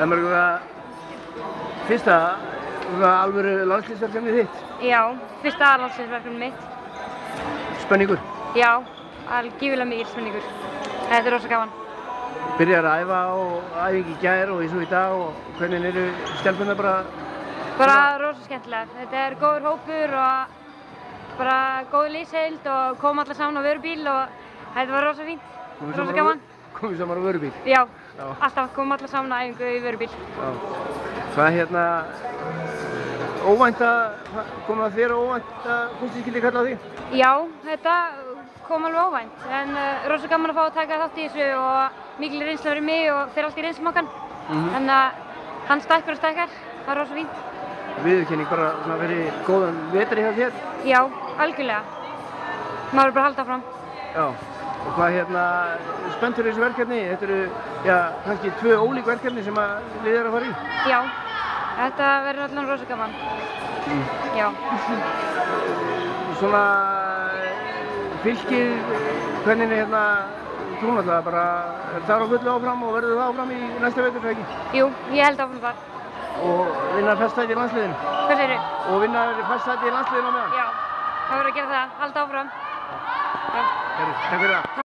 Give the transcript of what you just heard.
Það er fyrsta alvöru landsliðsverkefni þitt? Já, fyrsta landsliðsverkefni mitt. Spenningur? Já, alveg gífurlega mikil spenningur. Þetta er rosa gaman. Byrjar að æfa á æfingu í gær og eins og í dag og hvernig eru stelpurnar bara? Bara rosa skemmtilegar. Þetta er góður hópur og bara góð liðsheild og koma allar saman á vörubíl og þetta var rosa fínt, rosa gaman. Komið saman á vörubíl? Já, alltaf koma allar saman á æfingu í vörubíl. Já. Hvað óvænt að koma þér óvænt að Gústi skyldi kalla á því? Já, þetta kom alveg óvænt, en rosa gaman að fá að taka þátt í þessu og mikil reynsla fyrir mig og fyrir allt í reynslumakkan. Þannig að hann stækkar og stækkar, það var rosa fínt. Viðurkenning bara fyrir góðan vetri hjá þér? Já, algjörlega. Maður bara að halda áfram. Já, og hvað spenntur þessu verkefni? Þetta eru, kannski 2 ólík verkefni sem að liðið að fara í? Já, þetta verður allan rosa gaman. Já. Svona, Fylkir, hvernig þú náttúrulega bara þar á fullu áfram og verður það áfram í næsta vetur, ekki? Jú, ég held áfram þar. Og vinna fast sæti í landsliðinu? Hvað segirðu? Og vinna fast sæti í landsliðinu á meðan? Já, það verður að gera það, halda áfram. Takk fyrir það.